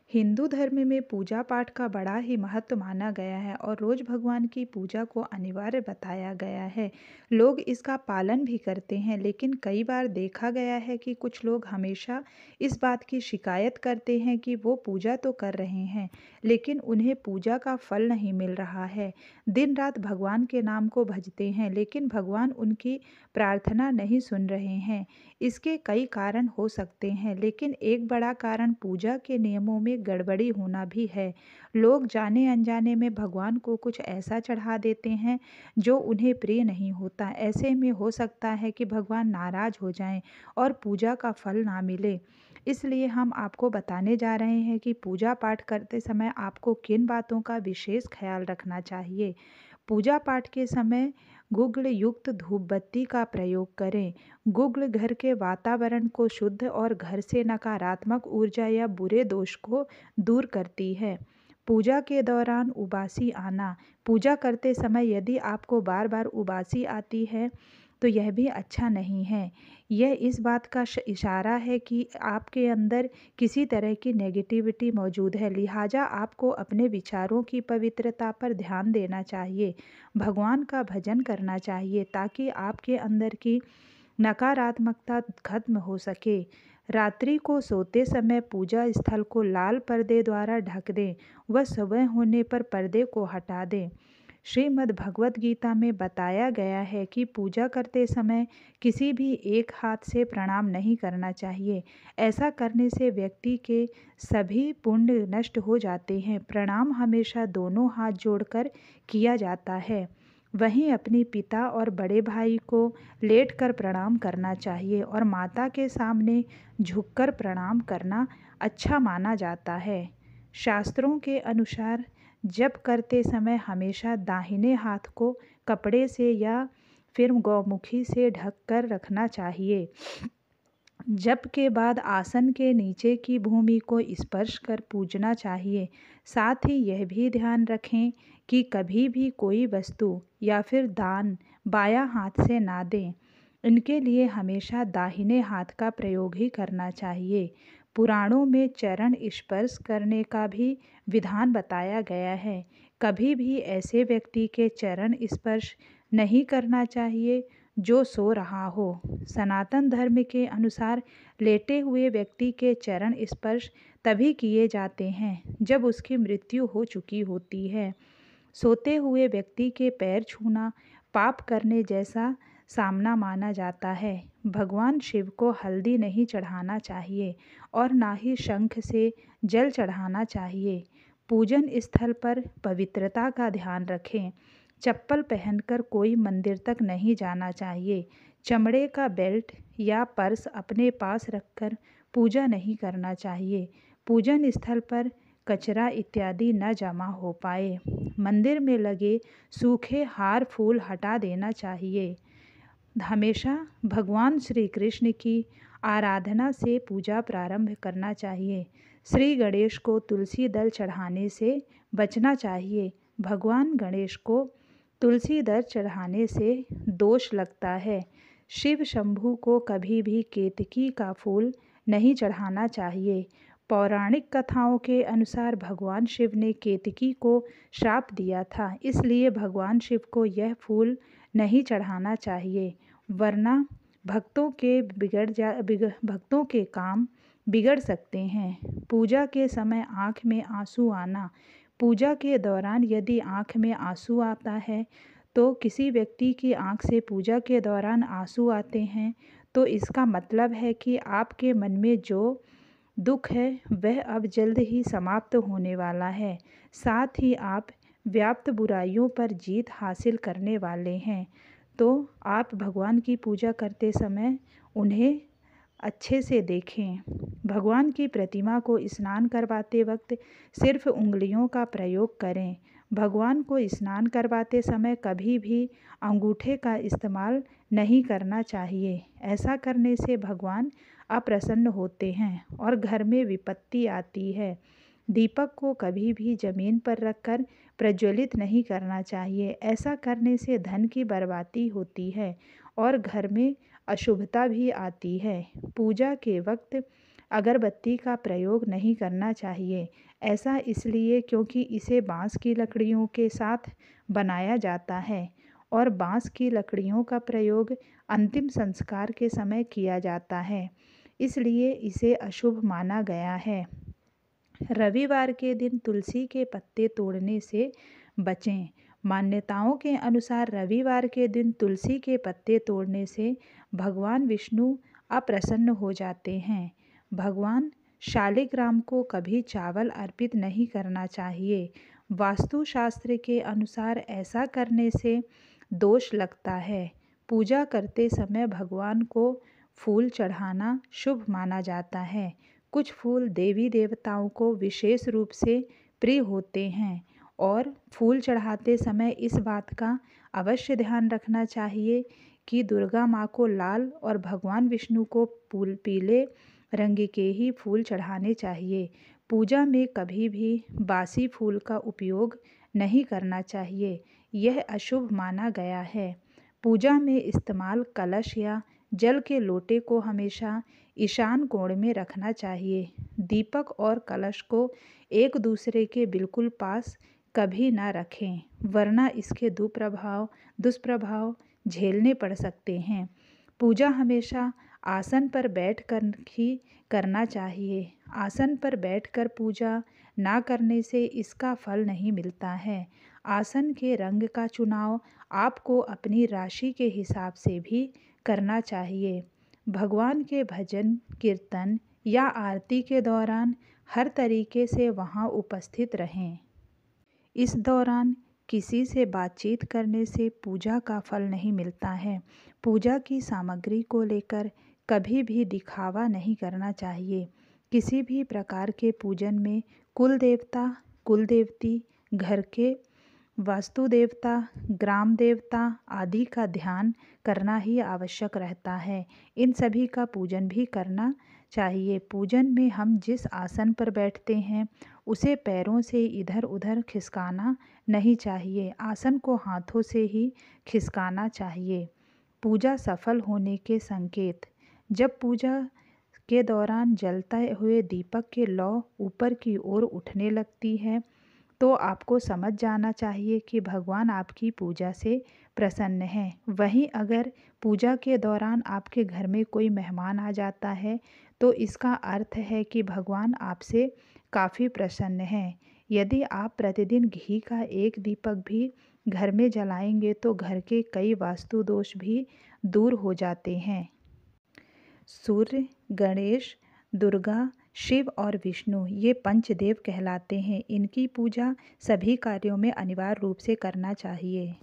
हिंदू धर्म में पूजा पाठ का बड़ा ही महत्व माना गया है और रोज भगवान की पूजा को अनिवार्य बताया गया है। लोग इसका पालन भी करते हैं, लेकिन कई बार देखा गया है कि कुछ लोग हमेशा इस बात की शिकायत करते हैं कि वो पूजा तो कर रहे हैं, लेकिन उन्हें पूजा का फल नहीं मिल रहा है। दिन रात भगवान के नाम को भजते हैं, लेकिन भगवान उनकी प्रार्थना नहीं सुन रहे हैं। इसके कई कारण हो सकते हैं, लेकिन एक बड़ा कारण पूजा के नियमों में गड़बड़ी होना भी है। लोग जाने अनजाने में भगवान को कुछ ऐसा चढ़ा देते हैं जो उन्हें प्रिय नहीं होता। ऐसे में हो सकता है कि भगवान नाराज हो जाएं और पूजा का फल ना मिले। इसलिए हम आपको बताने जा रहे हैं कि पूजा पाठ करते समय आपको किन बातों का विशेष ख्याल रखना चाहिए। पूजा पाठ के समय गुग्ल युक्त धूप बत्ती का प्रयोग करें। गुग्ल घर के वातावरण को शुद्ध और घर से नकारात्मक ऊर्जा या बुरे दोष को दूर करती है। पूजा के दौरान उबासी आना। पूजा करते समय यदि आपको बार बार उबासी आती है तो यह भी अच्छा नहीं है। यह इस बात का इशारा है कि आपके अंदर किसी तरह की नेगेटिविटी मौजूद है, लिहाजा आपको अपने विचारों की पवित्रता पर ध्यान देना चाहिए। भगवान का भजन करना चाहिए ताकि आपके अंदर की नकारात्मकता खत्म हो सके। रात्रि को सोते समय पूजा स्थल को लाल पर्दे द्वारा ढक दें व सुबह होने पर पर्दे को हटा दें। श्रीमद् भगवत गीता में बताया गया है कि पूजा करते समय किसी भी एक हाथ से प्रणाम नहीं करना चाहिए। ऐसा करने से व्यक्ति के सभी पुण्य नष्ट हो जाते हैं। प्रणाम हमेशा दोनों हाथ जोड़कर किया जाता है। वहीं अपने पिता और बड़े भाई को लेटकर प्रणाम करना चाहिए और माता के सामने झुककर प्रणाम करना अच्छा माना जाता है। शास्त्रों के अनुसार जप करते समय हमेशा दाहिने हाथ को कपड़े से या फिर गौमुखी से ढक कर रखना चाहिए। जप के बाद आसन के नीचे की भूमि को स्पर्श कर पूजना चाहिए। साथ ही यह भी ध्यान रखें कि कभी भी कोई वस्तु या फिर दान बायां हाथ से ना दें। इनके लिए हमेशा दाहिने हाथ का प्रयोग ही करना चाहिए। पुराणों में चरण स्पर्श करने का भी विधान बताया गया है। कभी भी ऐसे व्यक्ति के चरण स्पर्श नहीं करना चाहिए जो सो रहा हो। सनातन धर्म के अनुसार लेटे हुए व्यक्ति के चरण स्पर्श तभी किए जाते हैं जब उसकी मृत्यु हो चुकी होती है। सोते हुए व्यक्ति के पैर छूना पाप करने जैसा सामना माना जाता है। भगवान शिव को हल्दी नहीं चढ़ाना चाहिए और ना ही शंख से जल चढ़ाना चाहिए। पूजन स्थल पर पवित्रता का ध्यान रखें। चप्पल पहनकर कोई मंदिर तक नहीं जाना चाहिए। चमड़े का बेल्ट या पर्स अपने पास रखकर पूजा नहीं करना चाहिए। पूजन स्थल पर कचरा इत्यादि न जमा हो पाए। मंदिर में लगे सूखे हार फूल हटा देना चाहिए। हमेशा भगवान श्री कृष्ण की आराधना से पूजा प्रारंभ करना चाहिए। श्री गणेश को तुलसी दल चढ़ाने से बचना चाहिए। भगवान गणेश को तुलसी दल चढ़ाने से दोष लगता है। शिव शंभू को कभी भी केतकी का फूल नहीं चढ़ाना चाहिए। पौराणिक कथाओं के अनुसार भगवान शिव ने केतकी को श्राप दिया था, इसलिए भगवान शिव को यह फूल नहीं चढ़ाना चाहिए, वरना भक्तों के काम बिगड़ सकते हैं। पूजा के समय आँख में आंसू आना। पूजा के दौरान यदि आँख में आंसू आता है तो किसी व्यक्ति की आँख से पूजा के दौरान आंसू आते हैं तो इसका मतलब है कि आपके मन में जो दुख है वह अब जल्द ही समाप्त होने वाला है। साथ ही आप व्याप्त बुराइयों पर जीत हासिल करने वाले हैं। तो आप भगवान की पूजा करते समय उन्हें अच्छे से देखें। भगवान की प्रतिमा को स्नान करवाते वक्त सिर्फ उंगलियों का प्रयोग करें। भगवान को स्नान करवाते समय कभी भी अंगूठे का इस्तेमाल नहीं करना चाहिए। ऐसा करने से भगवान अप्रसन्न होते हैं और घर में विपत्ति आती है। दीपक को कभी भी जमीन पर रखकर प्रज्वलित नहीं करना चाहिए। ऐसा करने से धन की बर्बादी होती है और घर में अशुभता भी आती है। पूजा के वक्त अगरबत्ती का प्रयोग नहीं करना चाहिए। ऐसा इसलिए क्योंकि इसे बाँस की लकड़ियों के साथ बनाया जाता है और बाँस की लकड़ियों का प्रयोग अंतिम संस्कार के समय किया जाता है, इसलिए इसे अशुभ माना गया है। रविवार के दिन तुलसी के पत्ते तोड़ने से बचें। मान्यताओं के अनुसार रविवार के दिन तुलसी के पत्ते तोड़ने से भगवान विष्णु अप्रसन्न हो जाते हैं। भगवान शालिग्राम को कभी चावल अर्पित नहीं करना चाहिए। वास्तुशास्त्र के अनुसार ऐसा करने से दोष लगता है। पूजा करते समय भगवान को फूल चढ़ाना शुभ माना जाता है। कुछ फूल देवी देवताओं को विशेष रूप से प्रिय होते हैं और फूल चढ़ाते समय इस बात का अवश्य ध्यान रखना चाहिए कि दुर्गा माँ को लाल और भगवान विष्णु को पीले रंग के ही फूल चढ़ाने चाहिए। पूजा में कभी भी बासी फूल का उपयोग नहीं करना चाहिए, यह अशुभ माना गया है। पूजा में इस्तेमाल कलश या जल के लोटे को हमेशा ईशान कोण में रखना चाहिए। दीपक और कलश को एक दूसरे के बिल्कुल पास कभी ना रखें, वरना इसके दुष्प्रभाव झेलने पड़ सकते हैं। पूजा हमेशा आसन पर बैठकर ही करना चाहिए। आसन पर बैठकर पूजा ना करने से इसका फल नहीं मिलता है। आसन के रंग का चुनाव आपको अपनी राशि के हिसाब से भी करना चाहिए। भगवान के भजन, कीर्तन या आरती के दौरान हर तरीके से वहाँ उपस्थित रहें। इस दौरान किसी से बातचीत करने से पूजा का फल नहीं मिलता है। पूजा की सामग्री को लेकर कभी भी दिखावा नहीं करना चाहिए। किसी भी प्रकार के पूजन में कुल देवता, कुल देवती, घर के वास्तु देवता, ग्राम देवता आदि का ध्यान करना ही आवश्यक रहता है। इन सभी का पूजन भी करना चाहिए। पूजन में हम जिस आसन पर बैठते हैं उसे पैरों से इधर उधर खिसकाना नहीं चाहिए। आसन को हाथों से ही खिसकाना चाहिए। पूजा सफल होने के संकेत। जब पूजा के दौरान जलते हुए दीपक के लौ ऊपर की ओर उठने लगती है तो आपको समझ जाना चाहिए कि भगवान आपकी पूजा से प्रसन्न हैं। वहीं अगर पूजा के दौरान आपके घर में कोई मेहमान आ जाता है तो इसका अर्थ है कि भगवान आपसे काफ़ी प्रसन्न हैं। यदि आप प्रतिदिन घी का एक दीपक भी घर में जलाएंगे तो घर के कई वास्तु दोष भी दूर हो जाते हैं। सूर्य, गणेश, दुर्गा, शिव और विष्णु ये पंचदेव कहलाते हैं। इनकी पूजा सभी कार्यों में अनिवार्य रूप से करना चाहिए।